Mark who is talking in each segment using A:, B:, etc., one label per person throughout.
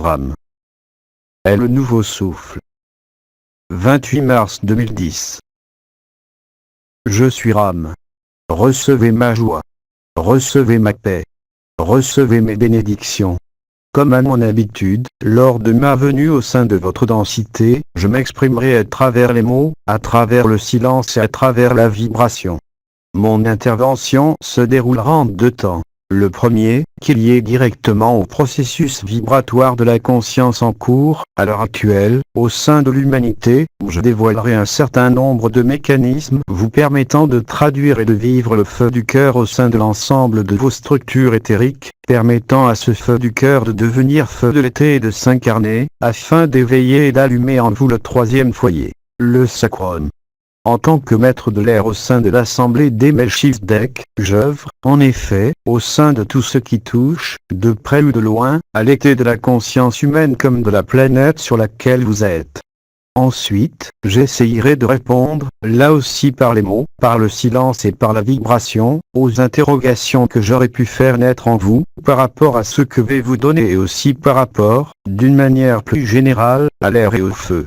A: Ram est le nouveau souffle. 28 mars 2010. Je suis Ram. Recevez ma joie. Recevez ma paix. Recevez mes bénédictions. Comme à mon habitude, lors de ma venue au sein de votre densité, je m'exprimerai à travers les mots, à travers le silence et à travers la vibration. Mon intervention se déroulera en 2 temps. Le premier, qui est lié directement au processus vibratoire de la conscience en cours, à l'heure actuelle, au sein de l'humanité, où je dévoilerai un certain nombre de mécanismes vous permettant de traduire et de vivre le feu du cœur au sein de l'ensemble de vos structures éthériques, permettant à ce feu du cœur de devenir feu de l'été et de s'incarner, afin d'éveiller et d'allumer en vous le 3e foyer, le sacrum. En tant que maître de l'air au sein de l'assemblée des Melchizedek, j'œuvre, en effet, au sein de tout ce qui touche, de près ou de loin, à l'été de la conscience humaine comme de la planète sur laquelle vous êtes. Ensuite, j'essayerai de répondre, là aussi par les mots, par le silence et par la vibration, aux interrogations que j'aurais pu faire naître en vous, par rapport à ce que je vais vous donner et aussi par rapport, d'une manière plus générale, à l'air et au feu.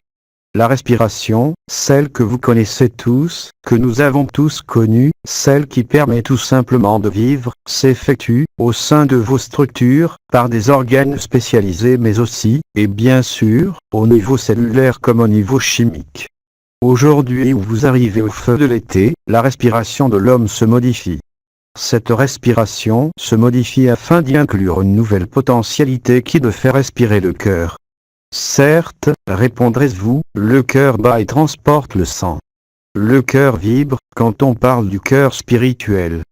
A: La respiration, celle que vous connaissez tous, que nous avons tous connue, celle qui permet tout simplement de vivre, s'effectue, au sein de vos structures, par des organes spécialisés mais aussi, et bien sûr, au niveau cellulaire comme au niveau chimique. Aujourd'hui où vous arrivez au feu de l'été, la respiration de l'homme se modifie. Cette respiration se modifie afin d'y inclure une nouvelle potentialité qui est de faire respirer le cœur. Certes, répondrez-vous, le cœur bat et transporte le sang. Le cœur vibre, quand on parle du cœur spirituel.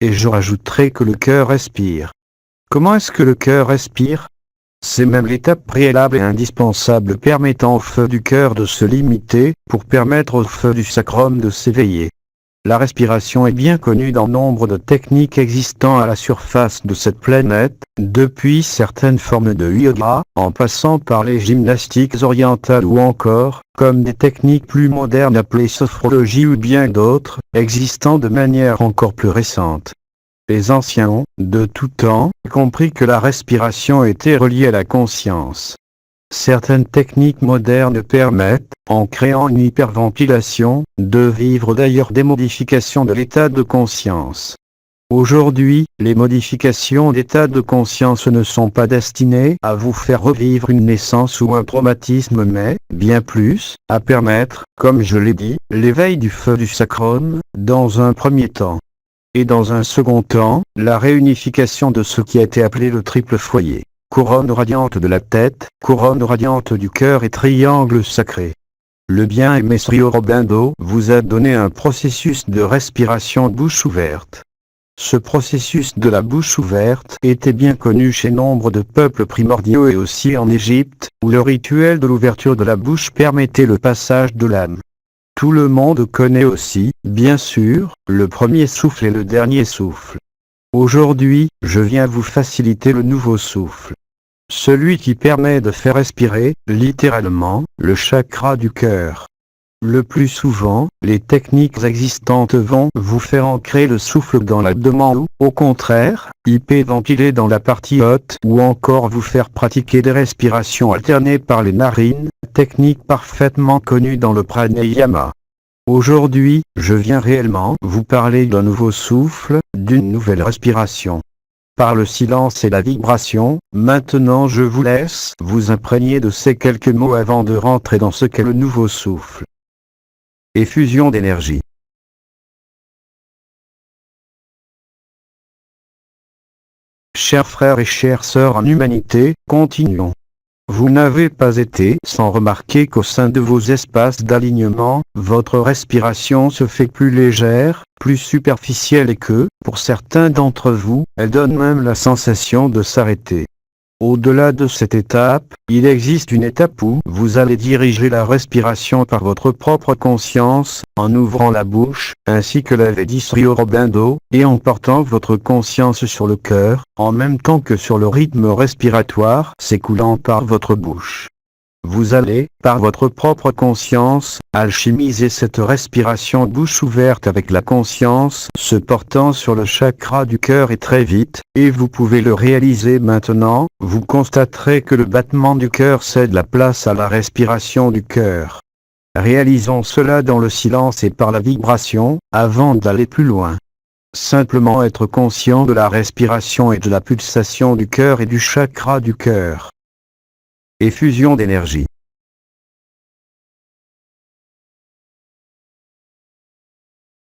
A: Et je rajouterai que le cœur respire. Comment est-ce que le cœur respire ? C'est même l'étape préalable et indispensable permettant au feu du cœur de se limiter, pour permettre au feu du sacrum de s'éveiller. La respiration est bien connue dans nombre de techniques existant à la surface de cette planète, depuis certaines formes de yoga, en passant par les gymnastiques orientales ou encore, comme des techniques plus modernes appelées sophrologie ou bien d'autres, existant de manière encore plus récente. Les anciens ont, de tout temps, compris que la respiration était reliée à la conscience. Certaines techniques modernes permettent, en créant une hyperventilation, de vivre d'ailleurs des modifications de l'état de conscience. Aujourd'hui, les modifications d'état de conscience ne sont pas destinées à vous faire revivre une naissance ou un traumatisme mais, bien plus, à permettre, comme je l'ai dit, l'éveil du feu du sacrum, dans un premier temps. Et dans un second temps, la réunification de ce qui a été appelé le triple foyer. Couronne radiante de la tête, couronne radiante du cœur et triangle sacré. Le bien-aimé Sri Aurobindo vous a donné un processus de respiration bouche ouverte. Ce processus de la bouche ouverte était bien connu chez nombre de peuples primordiaux et aussi en Égypte, où le rituel de l'ouverture de la bouche permettait le passage de l'âme. Tout le monde connaît aussi, bien sûr, le premier souffle et le dernier souffle. Aujourd'hui, je viens vous faciliter le nouveau souffle. Celui qui permet de faire respirer, littéralement, le chakra du cœur. Le plus souvent, les techniques existantes vont vous faire ancrer le souffle dans l'abdomen ou, au contraire, hyperventiler dans la partie haute ou encore vous faire pratiquer des respirations alternées par les narines, technique parfaitement connue dans le pranayama. Aujourd'hui, je viens réellement vous parler d'un nouveau souffle, d'une nouvelle respiration. Par le silence et la vibration, maintenant je vous laisse vous imprégner de ces quelques mots avant de rentrer dans ce qu'est le nouveau souffle. Effusion d'énergie. Chers frères et chères sœurs en humanité, continuons. Vous n'avez pas été sans remarquer qu'au sein de vos espaces d'alignement, votre respiration se fait plus légère, plus superficielle et que, pour certains d'entre vous, elle donne même la sensation de s'arrêter. Au-delà de cette étape, il existe une étape où vous allez diriger la respiration par votre propre conscience, en ouvrant la bouche, ainsi que l'avait dit Sri Aurobindo, et en portant votre conscience sur le cœur, en même temps que sur le rythme respiratoire s'écoulant par votre bouche. vous allez, par votre propre conscience, alchimiser cette respiration bouche ouverte avec la conscience se portant sur le chakra du cœur et très vite, et vous pouvez le réaliser maintenant, vous constaterez que le battement du cœur cède la place à la respiration du cœur. Réalisons cela dans le silence et par la vibration, avant d'aller plus loin. Simplement être conscient de la respiration et de la pulsation du cœur et du chakra du cœur. Effusion d'énergie.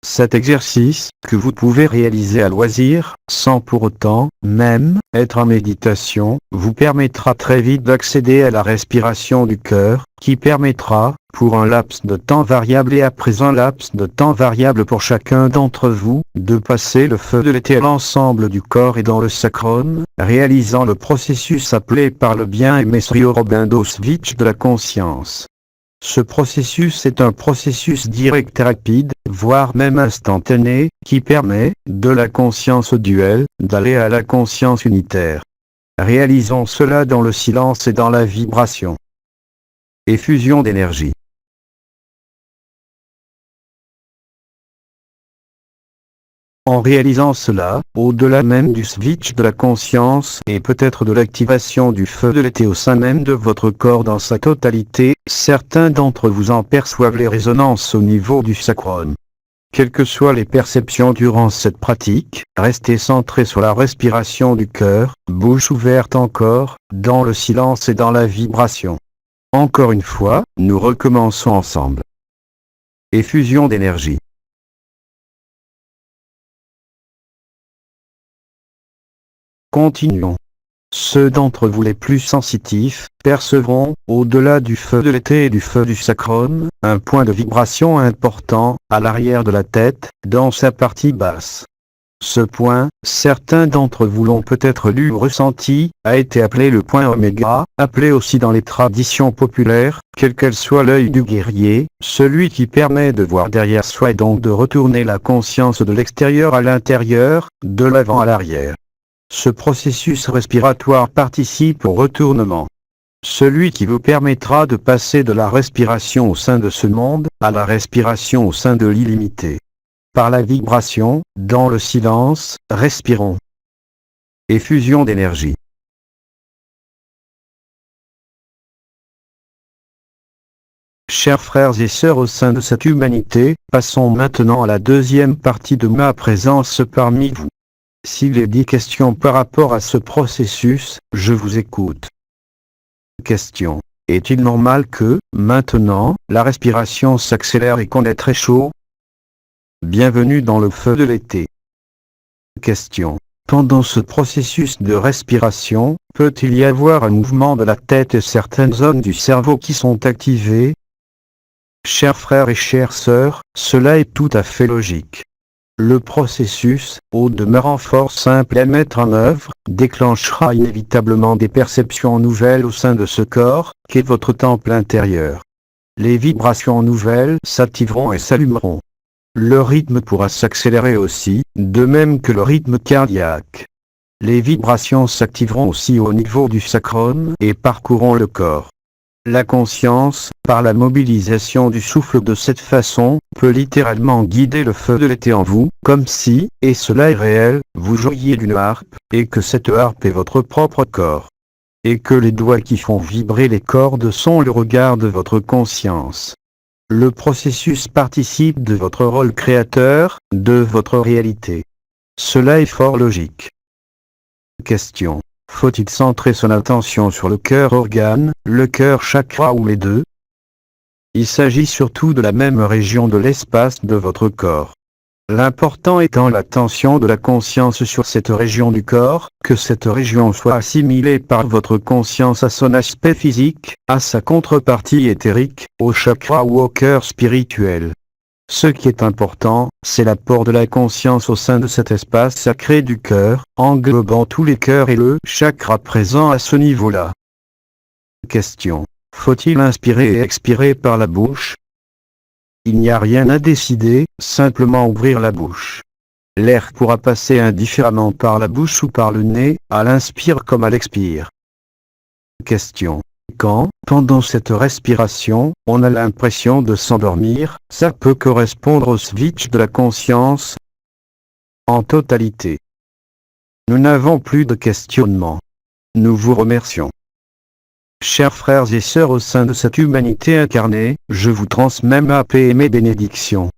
A: Cet exercice, que vous pouvez réaliser à loisir, sans pour autant, même, être en méditation, vous permettra très vite d'accéder à la respiration du cœur, qui permettra, pour un laps de temps variable et après un laps de temps variable pour chacun d'entre vous, de passer le feu de l'été à l'ensemble du corps et dans le sacrum, réalisant le processus appelé par le bien-aimé Sri Aurobindo Switch de la conscience. Ce processus est un processus direct et rapide, voire même instantané, qui permet, de la conscience duelle, d'aller à la conscience unitaire. Réalisons cela dans le silence et dans la vibration. Effusion d'énergie. En réalisant cela, au-delà même du switch de la conscience et peut-être de l'activation du feu de l'été au sein même de votre corps dans sa totalité, certains d'entre vous en perçoivent les résonances au niveau du sacrum. Quelles que soient les perceptions durant cette pratique, restez centré sur la respiration du cœur, bouche ouverte encore, dans le silence et dans la vibration. Encore une fois, nous recommençons ensemble. Effusion d'énergie. Continuons. Ceux d'entre vous les plus sensitifs percevront, au-delà du feu de l'été et du feu du sacrum, un point de vibration important, à l'arrière de la tête, dans sa partie basse. Ce point, certains d'entre vous l'ont peut-être lu ou ressenti, a été appelé le point oméga, appelé aussi dans les traditions populaires, quel qu'elle soit l'œil du guerrier, celui qui permet de voir derrière soi et donc de retourner la conscience de l'extérieur à l'intérieur, de l'avant à l'arrière. Ce processus respiratoire participe au retournement. Celui qui vous permettra de passer de la respiration au sein de ce monde, à la respiration au sein de l'illimité. Par la vibration, dans le silence, respirons. Effusion d'énergie. Chers frères et sœurs au sein de cette humanité, passons maintenant à la deuxième partie de ma présence parmi vous. S'il est dit questions par rapport à ce processus, je vous écoute. Question. Est-il normal que, maintenant, la respiration s'accélère et qu'on est très chaud? Bienvenue dans le feu de l'été. Question. Pendant ce processus de respiration, peut-il y avoir un mouvement de la tête et certaines zones du cerveau qui sont activées? Chers frères et chères sœurs, cela est tout à fait logique. Le processus, au demeurant fort simple à mettre en œuvre, déclenchera inévitablement des perceptions nouvelles au sein de ce corps, qu'est votre temple intérieur. Les vibrations nouvelles s'activeront et s'allumeront. Le rythme pourra s'accélérer aussi, de même que le rythme cardiaque. Les vibrations s'activeront aussi au niveau du sacrum et parcourront le corps. La conscience, par la mobilisation du souffle de cette façon, peut littéralement guider le feu de l'été en vous, comme si, et cela est réel, vous jouiez d'une harpe, et que cette harpe est votre propre corps. Et que les doigts qui font vibrer les cordes sont le regard de votre conscience. Le processus participe de votre rôle créateur, de votre réalité. Cela est fort logique. Question. Faut-il centrer son attention sur le cœur organe, le cœur chakra ou les deux? Il s'agit surtout de la même région de l'espace de votre corps. L'important étant l'attention de la conscience sur cette région du corps, que cette région soit assimilée par votre conscience à son aspect physique, à sa contrepartie éthérique, au chakra ou au cœur spirituel. Ce qui est important, c'est l'apport de la conscience au sein de cet espace sacré du cœur, englobant tous les cœurs et le chakra présent à ce niveau-là. Question. Faut-il inspirer et expirer par la bouche? Il n'y a rien à décider, simplement ouvrir la bouche. L'air pourra passer indifféremment par la bouche ou par le nez, à l'inspire comme à l'expire. Question. Quand, pendant cette respiration, on a l'impression de s'endormir, ça peut correspondre au switch de la conscience en totalité. Nous n'avons plus de questionnement. Nous vous remercions. Chers frères et sœurs au sein de cette humanité incarnée, je vous transmets ma paix et mes bénédictions.